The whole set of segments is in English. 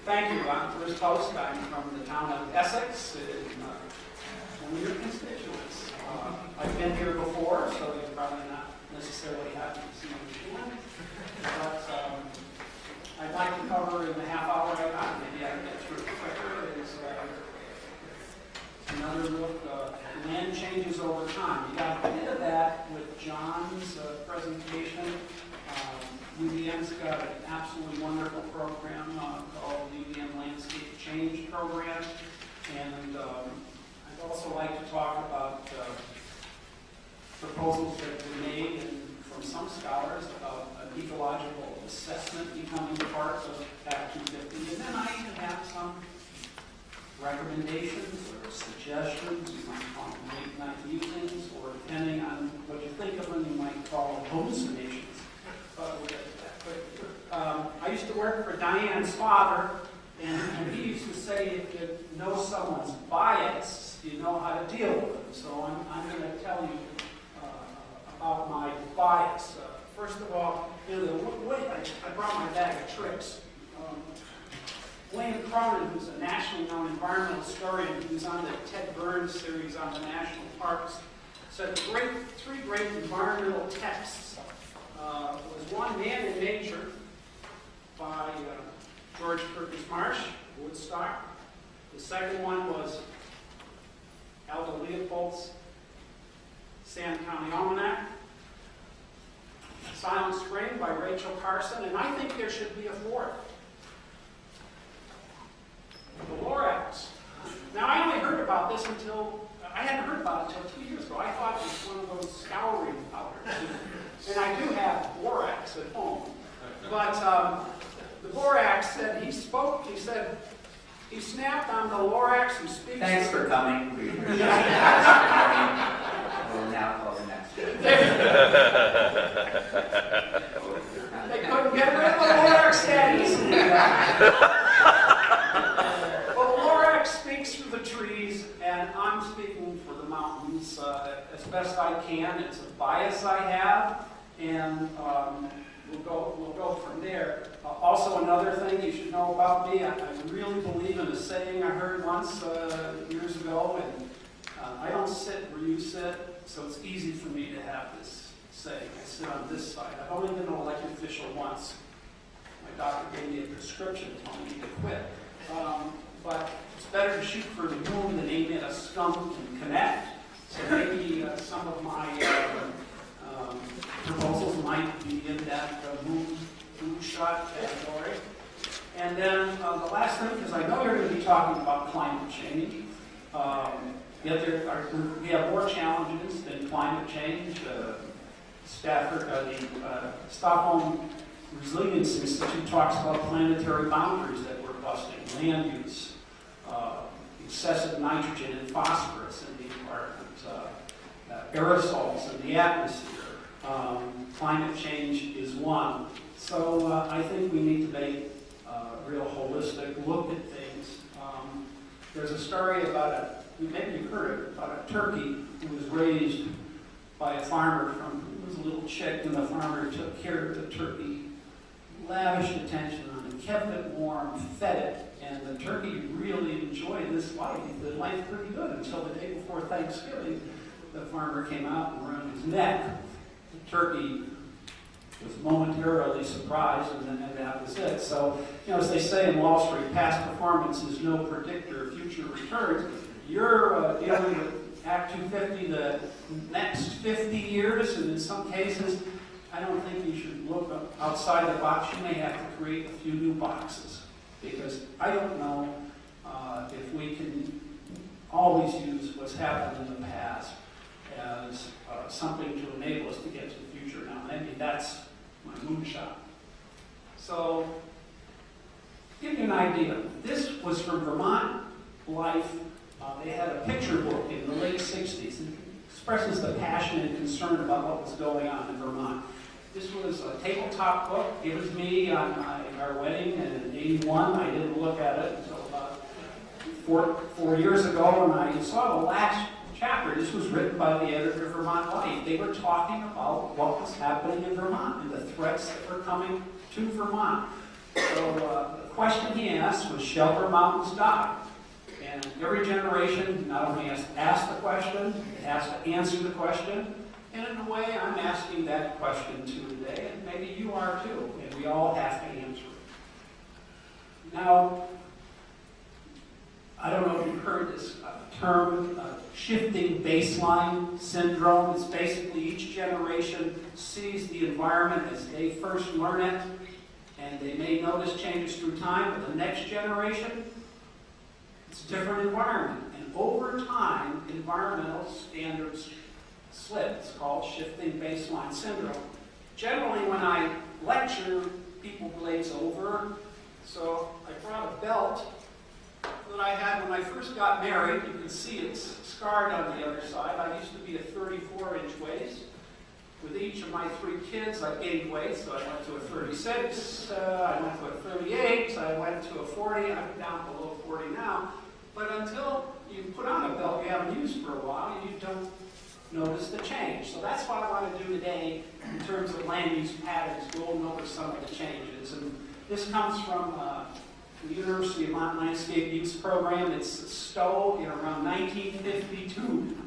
Thank you. I'm Bruce Post. I'm from the town of Essex, one of your constituents. I've been here before, so you're probably not necessarily happy to see me again. But I'd like to cover in the half hour I got, maybe I can get through it quicker, is another look at land changes over time. You got a bit of that with John's presentation. UVM's got an absolutely wonderful program called the UVM Landscape Change Program. And I'd also like to talk about proposals that were made from some scholars about an ecological assessment becoming part of Act 250. And then I can have some recommendations or suggestions, you might call them late-night musings, or depending on what you think of them, you might call them hallucinations. But we'll get to that quickly. I used to work for Diane's father, and he used to say if you know someone's bias, you know how to deal with them. So I'm going to tell you about my bias. First of all, I brought my bag of tricks. Wayne Cronin, who's a nationally known environmental historian, who's on the Ted Burns series on the national parks, said three great environmental texts was one, Man in Nature, by George Perkins Marsh, Woodstock. The second one was Aldo Leopold's Sand County Almanac. Silent Spring by Rachel Carson, and I think there should be a fourth. The Lorax. Now, I only heard about this I hadn't heard about it until 2 years ago. I thought it was one of those scouring powders. And I do have borax at home. But the borax said, he said, he snapped on the Lorax who speaks. Thanks for coming. We'll now call the next one. They couldn't get rid of the Lorax that easily. Well, the Lorax speaks for the trees, and I'm speaking for the mountains as best I can. It's a bias I have, and we'll go from there. Also, another thing you should know about me, I really believe in a saying I heard once years ago, and I don't sit where you sit, so it's easy for me to have this saying. I sit on this side. I've only been an elected official once. My doctor gave me a prescription telling me to quit. But it's better to shoot for the moon than aim at a skunk and connect. So maybe some of my proposals might be in that moon shot category. And then the last thing, because I know you're going to be talking about climate change. Yet we have more challenges than climate change. The Stockholm Resilience Institute talks about planetary boundaries that we're busting, land use, excessive nitrogen and phosphorus in the environment, aerosols in the atmosphere. Climate change is one. So I think we need to make a real holistic look at things. There's a story about maybe you've heard it, about a turkey who was raised by a farmer who was a little chick, and the farmer took care of the turkey, lavished attention on it, kept it warm, fed it, and the turkey really enjoyed this life. He lived life pretty good until the day before Thanksgiving. The farmer came out and around his neck. The turkey was momentarily surprised, and then that was it. So, as they say in Wall Street, past performance is no predictor of future returns. You're dealing with Act 250 the next 50 years, and in some cases, I don't think you should look outside the box. You may have to create a few new boxes, because I don't know if we can always use what's happened in the past as something to enable us to get to the future. Now, maybe that's my moonshot. So, to give you an idea, this was from Vermont Life. They had a picture book in the late 60s. It expresses the passion and concern about what was going on in Vermont. This was a tabletop book. It was me on our wedding in '81. I didn't look at it until about four years ago, and I saw the last chapter. This was written by the editor of Vermont Life. They were talking about what was happening in Vermont and the threats that were coming to Vermont. So the question he asked was, shall Vermontans die? And every generation not only has to ask the question, it has to answer the question. And in a way, I'm asking that question too today, and maybe you are too, and we all have to answer it. Now, I don't know if you've heard this term, shifting baseline syndrome. It's basically each generation sees the environment as they first learn it, and they may notice changes through time, but the next generation, it's a different environment. And over time, environmental standards slip. It's called shifting baseline syndrome. Generally, when I lecture, people glaze over. So I brought a belt that I had when I first got married. You can see it's scarred on the other side. I used to be a 34-inch waist. With each of my 3 kids, I gained weight, so I went to a 36, I went to a 38, I went to a 40, I'm down below 40 now. But until you put on a belt you haven't used for a while, you don't notice the change. So that's what I want to do today in terms of land use patterns, going over some of the changes. And this comes from the University of Vermont Landscape Use Program. It's Stowe in around 1952.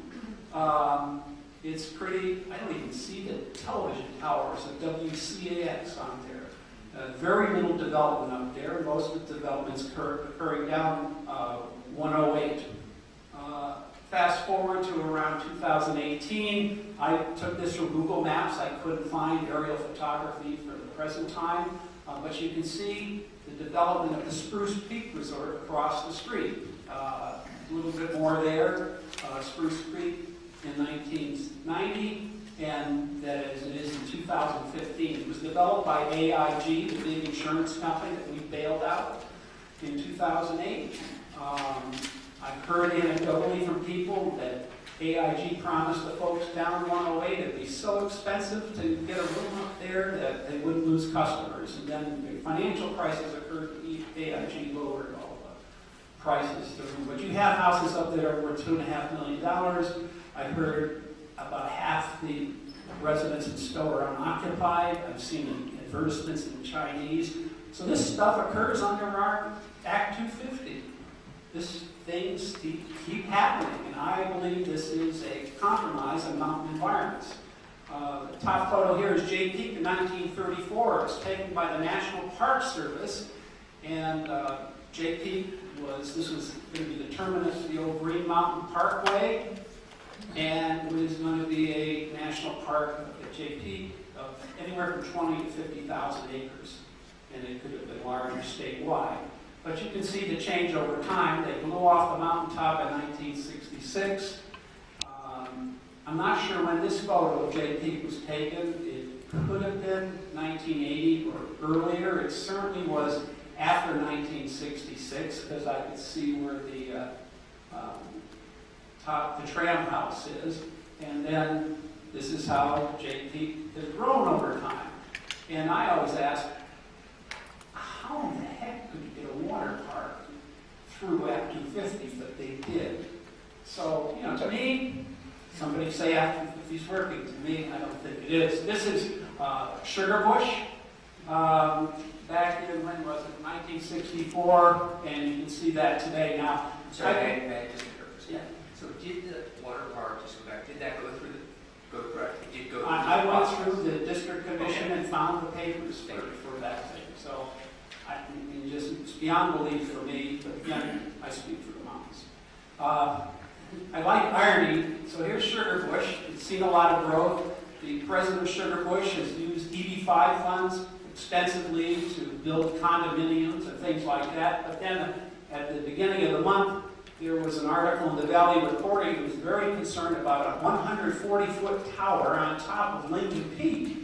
It's pretty, I don't even see the television towers of WCAX on there. Very little development up there. Most of the development's occurring down 108. Fast forward to around 2018. I took this from Google Maps. I couldn't find aerial photography for the present time. But you can see the development of the Spruce Peak Resort across the street. A little bit more there. Spruce Creek in 1990, and that is, it is in 2015. It was developed by AIG, the big insurance company that we bailed out in 2008. I've heard anecdotally from people that AIG promised the folks down 108 it'd be so expensive to get a room up there that they wouldn't lose customers. And then the financial crisis occurred, AIG lowered all the prices. But you have houses up there worth $2.5 million. I heard about half the residents in Stowe are unoccupied. I've seen advertisements in Chinese. So this stuff occurs under our Act 250. Things keep happening, and I believe this is a compromise on mountain environments. The top photo here is Jay Peak in 1934. It was taken by the National Park Service, and Jay Peak this was going to be the terminus of the old Green Mountain Parkway, and it was going to be a national park at Jay Peak of anywhere from 20 to 50,000 acres, and it could have been larger statewide. But you can see the change over time. They blew off the mountaintop in 1966. I'm not sure when this photo of Jay Peak was taken. It could have been 1980 or earlier. It certainly was after 1966 because I could see where the tram house is. And then this is how Jay Peak has grown over time. And I always ask, how in the heck could you get a water park through Act 250, but they did? So, to me, somebody say Act 250 is working. To me, I don't think it is. This is Sugar Bush, back in, when was it, 1964, and you can see that today. Now, Sorry, may I just interrupt? Yeah. So did the water park, just go back, did that go through correct? Did go through I the went process? through the district commission and found the papers for that thing. So, it's beyond belief for me, but again, I speak for the mountains. I like irony, so here's Sugar Bush. It's seen a lot of growth. The president of Sugar Bush has used EB5 funds extensively to build condominiums and things like that. But then at the beginning of the month, there was an article in the Valley Reporter. He was very concerned about a 140-foot tower on top of Lincoln Peak.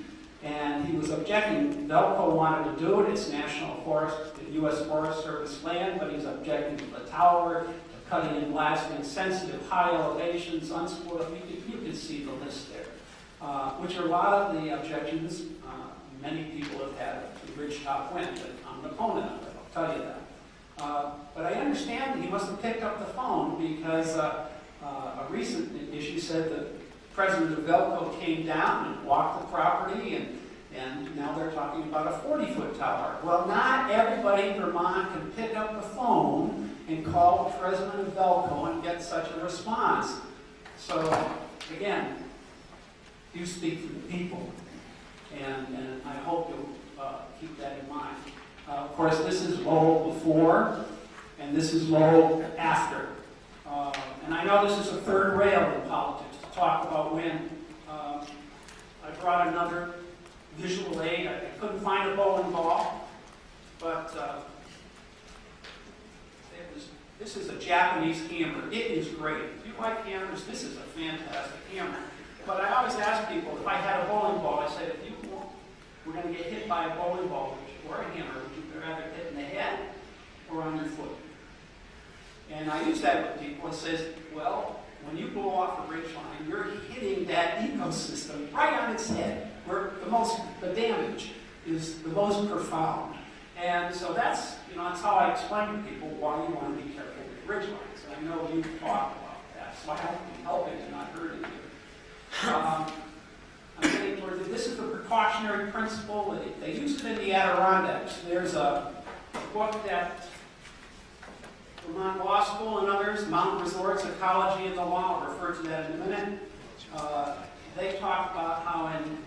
And he was objecting. Velco wanted to do it. It's National Forest, U.S. Forest Service land, but he's objecting to the tower, to cutting and blasting, sensitive, high elevations, unspoiled. You can see the list there, which are a lot of the objections many people have had to ridgetop wind. I'm an opponent of it, I'll tell you that. But I understand that he must have picked up the phone because a recent issue said that President of Velco came down and walked the property And now they're talking about a 40-foot tower. Well, not everybody in Vermont can pick up the phone and call the president of Velco and get such a response. So, again, you speak for the people, and I hope you'll keep that in mind. Of course, this is Lowell before, and this is Lowell after. And I know this is a third rail in politics to talk about when. I brought another visual aid. I couldn't find a bowling ball, but this is a Japanese hammer. It is great. If you like hammers, this is a fantastic hammer. But I always ask people, if I had a bowling ball, I said, if you were going to get hit by a bowling ball or a hammer, would you rather hit in the head or on your foot? And I use that with people. It says, well, when you go off a ridge line, you're hitting that ecosystem right on its head, where the damage is the most profound. And so that's how I explain to people why you want to be careful with ridge lines. And I know you've talked about that, so I hope I'm helping and not hurting you. I'm getting towards it. This is the precautionary principle. They use it in the Adirondacks. There's a book that Vermont Law School and others, Mountain Resorts, Ecology and the Law, I'll refer to that in a minute. They talk about how in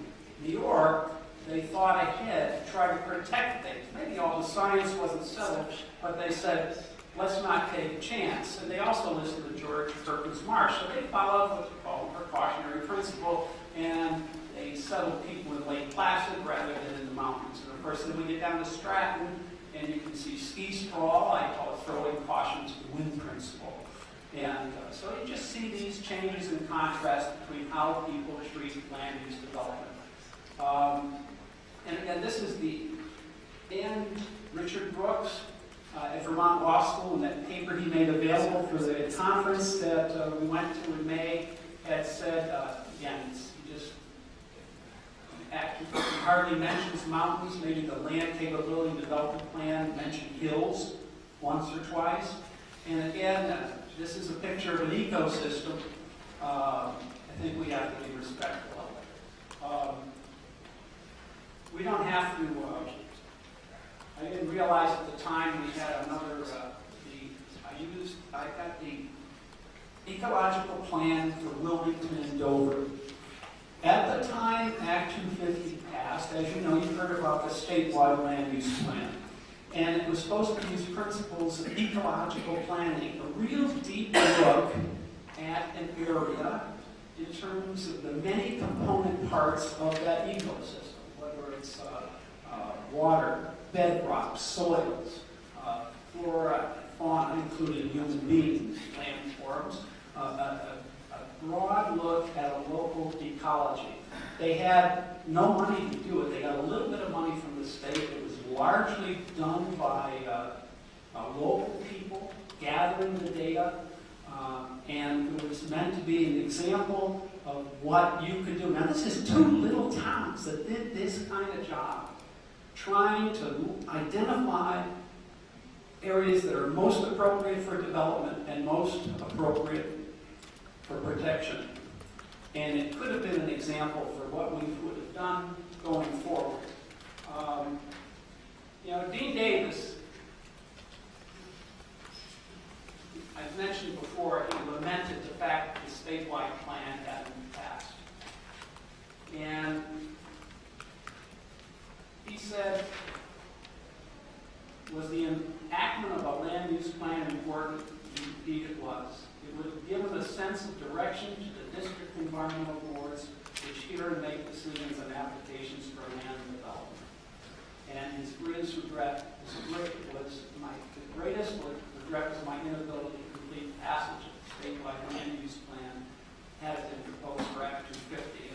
New York, they thought ahead to try to protect things. Maybe all the science wasn't settled, but they said, let's not take a chance. And they also listened to George Perkins Marsh. So they followed what's called a precautionary principle, and they settled people in Lake Placid rather than in the mountains. And of course, then we get down to Stratton, and you can see ski sprawl. I call it throwing caution to the wind principle. And so you just see these changes in contrast between how people treat land use development. And again, this is Dan Richard Brooks at Vermont Law School, and that paper he made available for the conference that we went to in May had said, again, he just hardly mentions mountains, maybe the land capability development plan mentioned hills once or twice. And again, this is a picture of an ecosystem. I think we have to be respectful of it. We don't have to, I didn't realize at the time we had another, I got the ecological plan for Wilmington and Dover. At the time Act 250 passed, as you know, you've heard about the statewide land use plan. And it was supposed to use principles of ecological planning, a real deep look at an area in terms of the many component parts of that ecosystem, whether it's water, bedrock, soils, flora, fauna, including human beings, landforms, a broad look at a local ecology. They had no money to do it. They got a little bit of money from the state. It was largely done by local people gathering the data, and it was meant to be an example of what you could do. Now, this is two little towns that did this kind of job, trying to identify areas that are most appropriate for development and most appropriate for protection. And it could have been an example for what we would have done going forward. Dean Davis, I've mentioned before, he lamented the fact that the statewide plan hadn't passed. And he said, was the enactment of a land use plan important? Indeed it was. It would have given a sense of direction to the district environmental boards, which hear and make decisions on applications for land development. And his greatest regret was my inability to complete passage of the statewide land use plan had it been proposed for Act 250.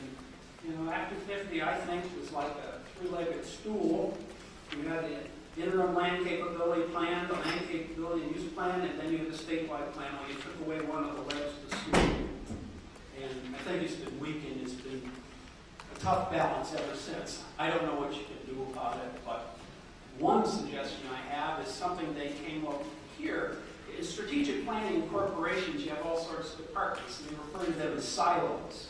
And Act 250, I think, was like a three-legged stool. You had the interim land capability plan, the land capability and use plan, and then you had the statewide plan where you took away one of the legs of the stool. And I think it's been weakened. It's been a tough balance ever since. I don't know what you can do about it, but one suggestion I have is something they came up with here. In strategic planning in corporations, you have all sorts of departments, and they refer to them as silos.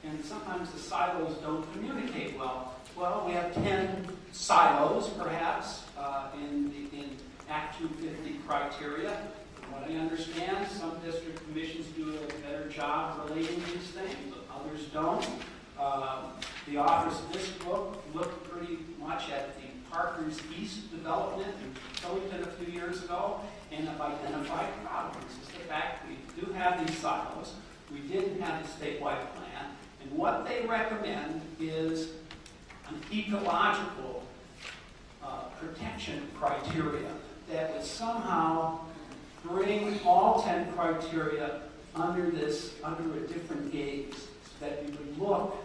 And sometimes the silos don't communicate well. Well, we have 10 silos, perhaps, in Act 250 criteria. From what I understand, some district commissions do a better job relating these things, but others don't. The authors of this book looked pretty much at the Parker's East development in Killington a few years ago and have identified problems. It's the fact we do have these silos, we didn't have a statewide plan, and what they recommend is an ecological protection criteria that would somehow bring all 10 criteria under a different gaze, so that we would look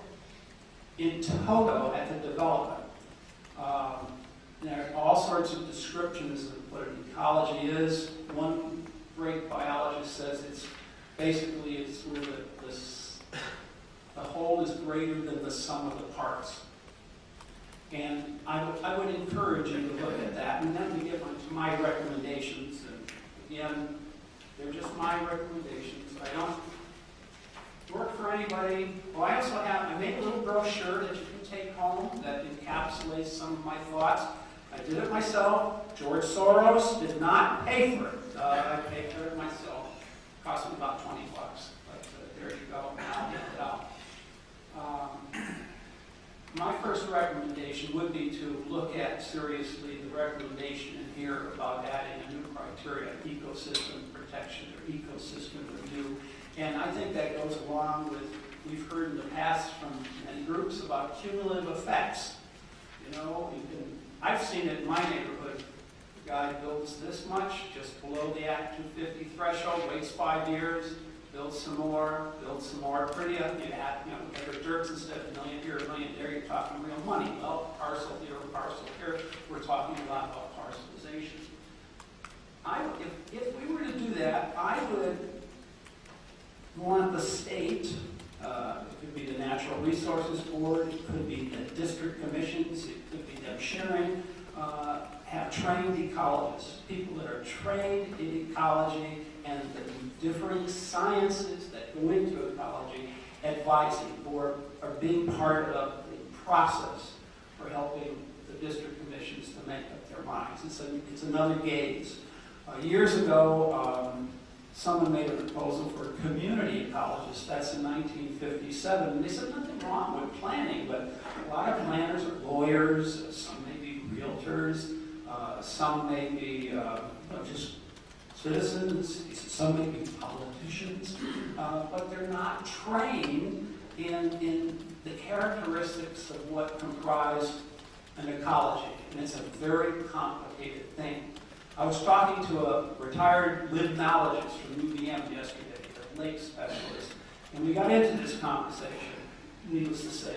in toto at the development. There are all sorts of descriptions of what an ecology is. One great biologist says it's basically where the whole is greater than the sum of the parts. And I would encourage you to look at that. And then we get to my recommendations. And again, they're just my recommendations. I don't work for anybody. Well, I made a little brochure that you can take home that encapsulates some of my thoughts. I did it myself. George Soros did not pay for it. I paid for it myself. It cost me about $20, but there you go. I'll get it out. My first recommendation would be to look at seriously the recommendation in here about adding a new criteria, ecosystem protection or ecosystem review. And I think that goes along with, we've heard in the past from many groups about cumulative effects. You know, I've seen it in my neighborhood. The guy builds this much, just below the Act 250 threshold, waits 5 years, builds some more, pretty up. You add, better jerks instead of a million here, a million there, you're talking real money. Well, parcel here, parcel here, we're talking a lot about parcelization. If we were to do that, I would want the state, it could be the Natural Resources Board, it could be the district commissions, it could be them sharing, have trained ecologists, people that are trained in ecology and the different sciences that go into ecology, advising or being part of the process for helping the district commissions to make up their minds. It's another gaze. Years ago, someone made a proposal for a community ecologist. That's in 1957. And they said nothing wrong with planning, but a lot of planners are lawyers, some may be realtors, some may be just citizens, some may be politicians, but they're not trained in the characteristics of what comprise an ecology. And it's a very complicated thing. I was talking to a retired limnologist from UVM yesterday, a lake specialist, and we got into this conversation. Needless to say,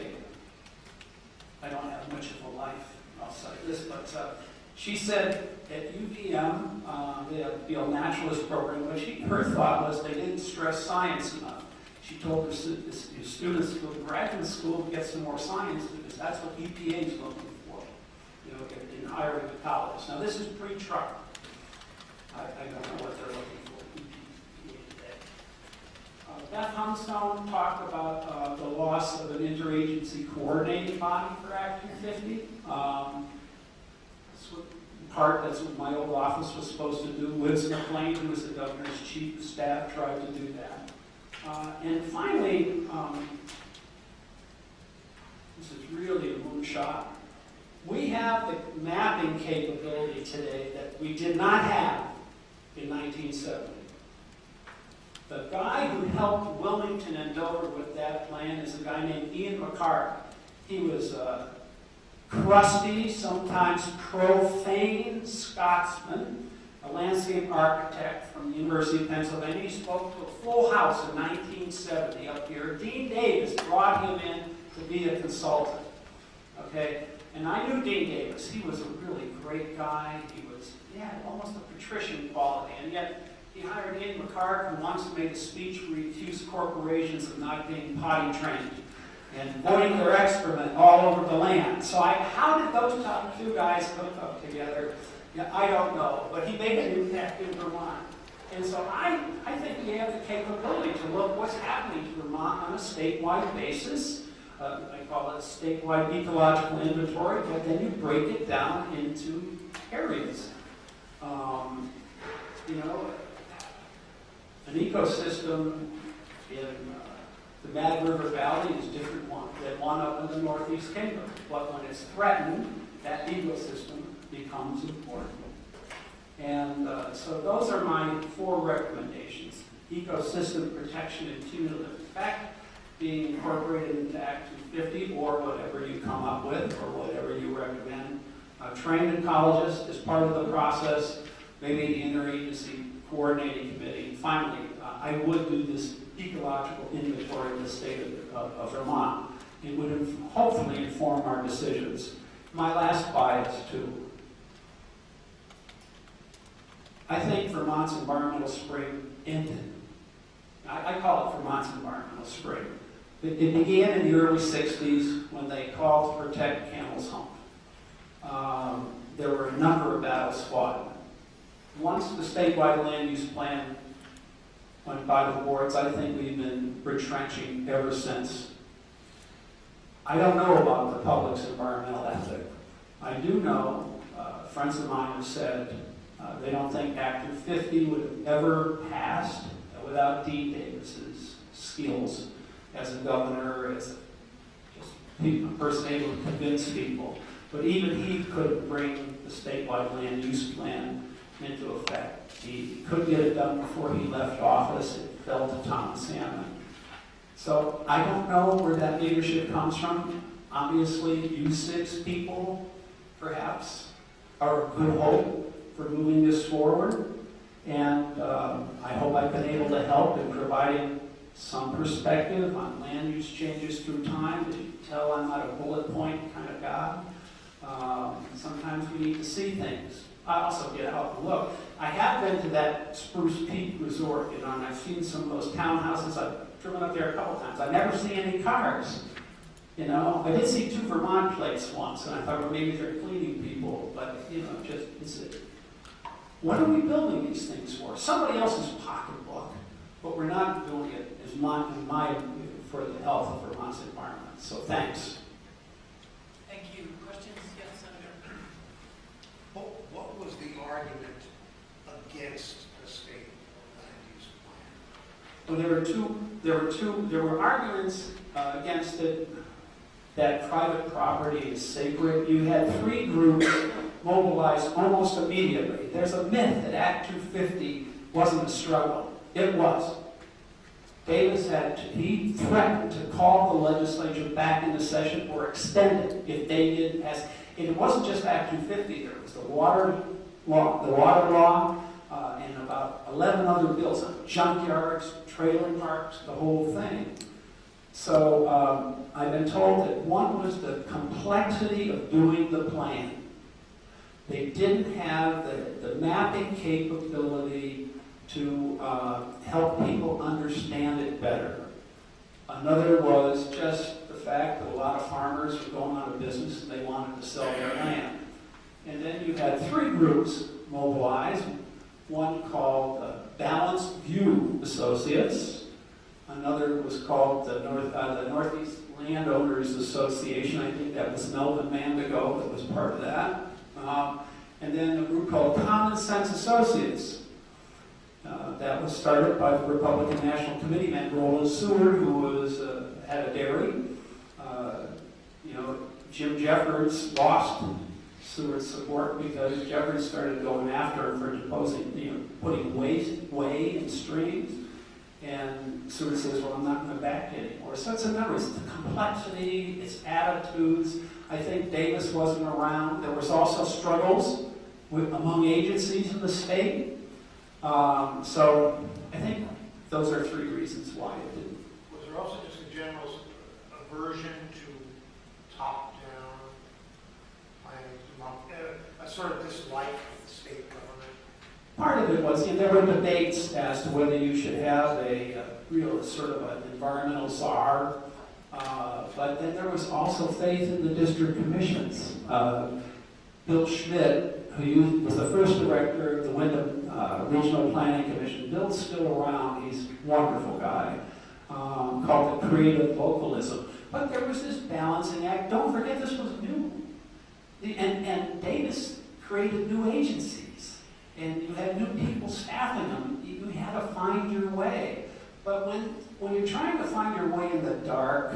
I don't have much of a life outside this, but she said at UVM, they have the naturalist program, but her thought was they didn't stress science enough. She told her students to go to graduate school to get some more science because that's what EPA is looking for, in hiring ecologists. Now this is pre-Trump. I don't know what they're looking for EPA today. Beth Humstone talked about the loss of an interagency coordinating body for Act 250. That's what my old office was supposed to do. Winston McLean, who was the governor's chief of staff, tried to do that. And finally, this is really a moonshot. We have the mapping capability today that we did not have in 1970. The guy who helped Wilmington and Dover with that plan is a guy named Ian McCarty. He was a crusty, sometimes profane Scotsman, a landscape architect from the University of Pennsylvania. He spoke to a full house in 1970 up here. Dean Davis brought him in to be a consultant. Okay? And I knew Dean Davis. He was a really great guy. He had almost a patrician quality, and yet he hired Ian McCarty, who once made a speech where he accused corporations of not being potty trained and voting their excrement all over the land. So how did those two guys hook up together? Yeah, I don't know, but he made an impact in Vermont. And so I think we have the capability to look what's happening to Vermont on a statewide basis. I call it a statewide ecological inventory, but then you break it down into areas. You know, an ecosystem in the Mad River Valley is different than one up in the Northeast Kingdom. But when it's threatened, that ecosystem becomes important. And so those are my 4 recommendations. Ecosystem protection and cumulative effect being incorporated into Act 250 or whatever you come up with or whatever you recommend. Trained ecologist is part of the process, maybe an interagency coordinating committee. Finally, I would do this ecological inventory of the state of Vermont. It would hopefully inform our decisions. My last bias, too. I think Vermont's environmental spring ended. I call it Vermont's environmental spring. It began in the early 60s when they called to protect Camel's Hump. There were a number of battles fought. Once the statewide land use plan went by the boards, I think we've been retrenching ever since. I don't know about the public's environmental ethic. I do know, friends of mine have said they don't think Act 250 would have ever passed without Dean Davis's skills as a governor, as just a person able to convince people. But even he couldn't bring the statewide land use plan into effect. He couldn't get it done before he left office. It fell to Thomas Hammond. So I don't know where that leadership comes from. Obviously, you 6 people, perhaps, are a good hope for moving this forward. And I hope I've been able to help in providing some perspective on land use changes through time. As you can tell, I'm not a bullet point kind of guy. Sometimes we need to see things. I also get out and look. I have been to that Spruce Peak Resort, and I've seen some of those townhouses. I've driven up there a couple times. I never see any cars. You know, I did see 2 Vermont plates once, and I thought, well, maybe they're cleaning people, but you know, what are we building these things for? Somebody else's pocketbook, but we're not doing it for the health of Vermont's environment. So thanks. Thank you. Questions? Yes, Senator. What was the argument against the state land use plan? Well, there were arguments against it, that private property is sacred. You had 3 groups mobilized almost immediately. There's a myth that Act 250 wasn't a struggle. It was. Davis he threatened to call the legislature back into session or extend it if they didn't pass. And it wasn't just Act 250. There was the water law, and about 11 other bills on junkyards, trailer parks, the whole thing. So I've been told that one was the complexity of doing the plan. They didn't have the mapping capability to help people understand it better. Another was just the fact that a lot of farmers were going out of business and they wanted to sell their land. And then you had 3 groups mobilized, one called Balanced View Associates, another was called the Northeast Landowners Association. I think that was Melvin Mandigo that was part of that. And then a group called Common Sense Associates. That was started by the Republican National Committee man Roland Seward, who had a dairy. Jim Jeffords lost Seward's support because Jeffords started going after him for deposing, putting whey in streams. And Seward says, well, I'm not going to back it anymore. So it's the complexity, its attitudes. I think Davis wasn't around. There was also struggles among agencies in the state. So I think those are 3 reasons why it didn't. Was there also just a general aversion to top-down planning, a sort of dislike of the state government? Part of it was, there were debates as to whether you should have a real sort of an environmental czar, but then there was also faith in the district commissions. Bill Schmidt, who was the first director of the Wyndham Regional Planning Commission, Bill's still around, he's a wonderful guy, called it creative localism. But there was this balancing act. Don't forget this was new. And Davis created new agencies. And you had new people staffing them. You had to find your way. But when you're trying to find your way in the dark,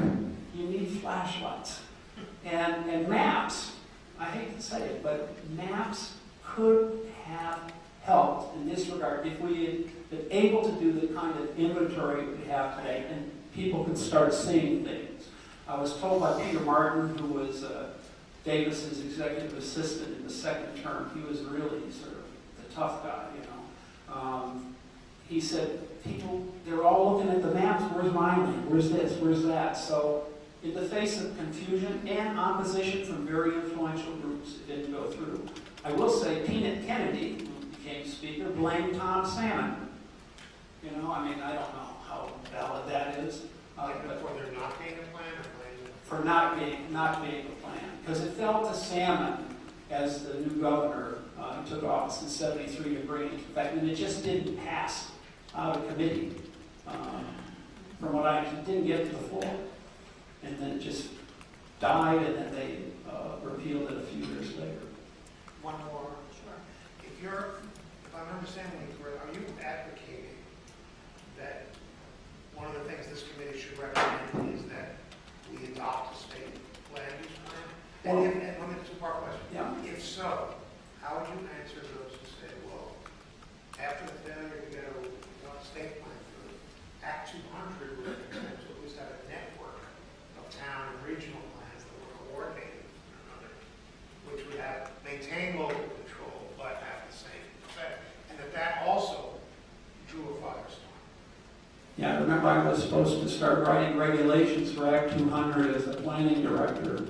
you need flashlights. And maps, I hate to say it, but maps could have helped in this regard if we had been able to do the kind of inventory we have today and people could start seeing things. I was told by Peter Martin, who was Davis's executive assistant in the second term, he was really sort of the tough guy, you know. He said, people, they're all looking at the maps, where's my land, where's this, where's that? So in the face of confusion and opposition from very influential groups, it didn't go through. I will say Peanut Kennedy, who became speaker, blamed Tom Salmon. You know, I mean, I don't know how valid that is. But for there not being a plan or planning? For not being a plan. Because it fell to Salmon as the new governor who took office in '73 to bring it into effect, and it just didn't pass out of committee. From what I didn't get to the floor. And then it just died, and then they repealed it a few years later. One more. Sure. If I'm understanding you correctly, are you advocating that one of the things this committee should recommend is that we adopt a state land use plan? Well, And let me two-part question. Yeah. If so, how would you answer those who say, well, after the failure to get a state plan through, Act 200 would recommend to at least have a network of town and regional plans that were coordinated with one another, which would have maintain local control but have the same effect, and that also drew a firestorm. Yeah, I remember I was supposed to start writing regulations for Act 200 as the planning director.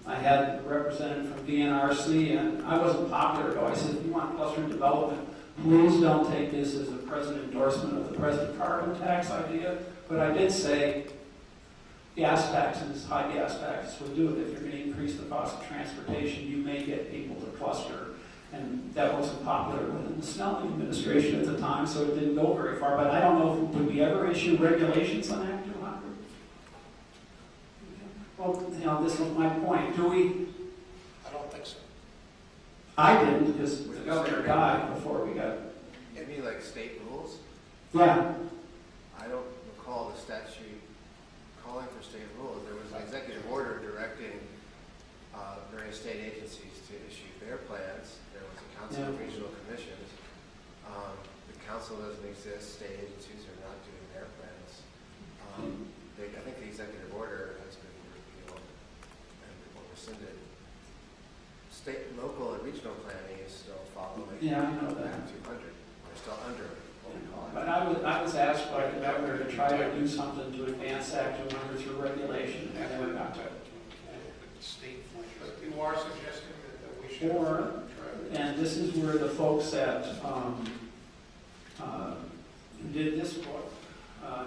I had a representative from VNRC, and I wasn't popular, though. I said, if you want cluster development, please don't take this as a present endorsement of the present carbon tax idea. But I did say gas taxes, high gas taxes would do it. If you're going to increase the cost of transportation, you may get people to cluster. And that wasn't popular within the Snelling administration at the time, so it didn't go very far. But I don't know, did we ever issue regulations on Act 200? Well, you know, this was my point. Do we? I don't think so. I didn't, because the governor died before we got. You mean like state rules? Yeah. I don't recall the statute calling for state rules. There was an executive order directing various state agencies to issue their plans. There was a council of regional commissions. The council doesn't exist. State agencies are not doing their plans. I think the executive order has been repealed and rescinded. State, local, and regional planning is still following. Yeah, I know that. Act 200. We're still under what we call it. But I was asked by the governor to try to do something to advance Act 200 through regulation, and I never got to it. State flags. But you are suggesting that we should Or, try and this is where the folks that who did this book,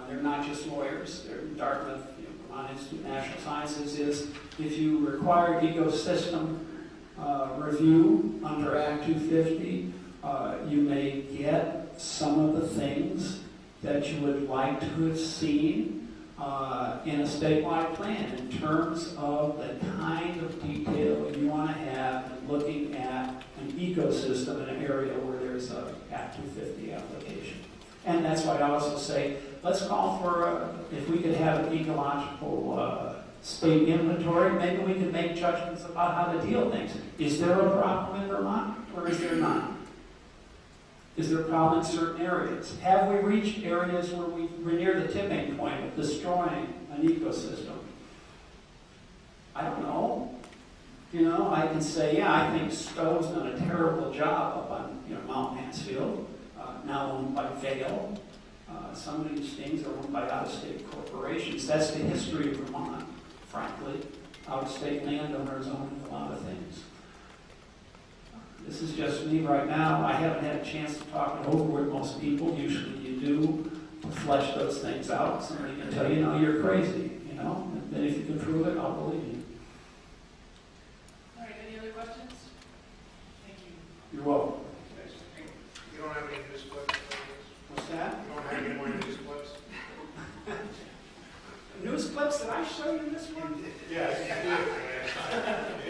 they're not just lawyers, they're Dartmouth, Vermont Institute of National Sciences, is if you require ecosystem review under Act 250, you may get some of the things that you would like to have seen in a statewide plan in terms of the kind of detail you want to have in looking at an ecosystem in an area where there's a Act 250 application. And that's why I also say, let's call for, if we could have an ecological state inventory, maybe we can make judgments about how to deal things. Is there a problem in Vermont, or is there not? Is there a problem in certain areas? Have we reached areas where we're near the tipping point of destroying an ecosystem? I don't know. You know, I can say, yeah, I think Stowe's done a terrible job up on Mount Mansfield, now owned by Vail. Some of these things are owned by out-of-state corporations. That's the history of Vermont, frankly. Out-of-state landowners own a lot of things. This is just me right now. I haven't had a chance to talk it over with most people. Usually you do to flesh those things out. Somebody can tell you, no, you're crazy, And then if you can prove it, I'll believe you. All right, any other questions? Thank you. You're welcome. You don't have any news clips? What's that? You don't have any more news clips? News clips that I should show you this one? Yes, you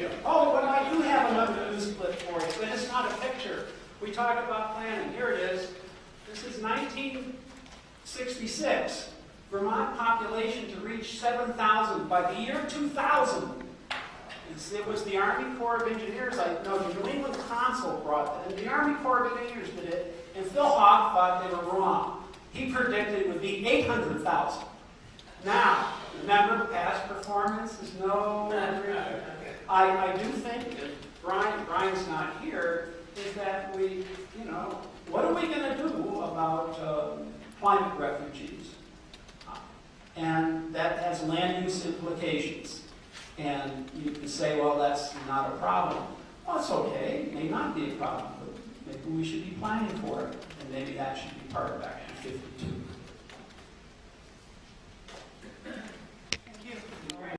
did. Oh, but I do have another news clip for you, but it's not a picture. We talked about planning. Here it is. This is 1966. Vermont population to reach 7,000 by the year 2000. It was the Army Corps of Engineers, the New England Consul brought it, and the Army Corps of Engineers did it, and Phil Hawke thought they were wrong. He predicted it would be 800,000. Now, remember, past performance is no... I do think that Brian's not here, is that we, what are we going to do about climate refugees? And that has land use implications. And you can say, well, that's not a problem. Well, it's okay. It may not be a problem, but maybe we should be planning for it. And maybe that should be part of Action 52.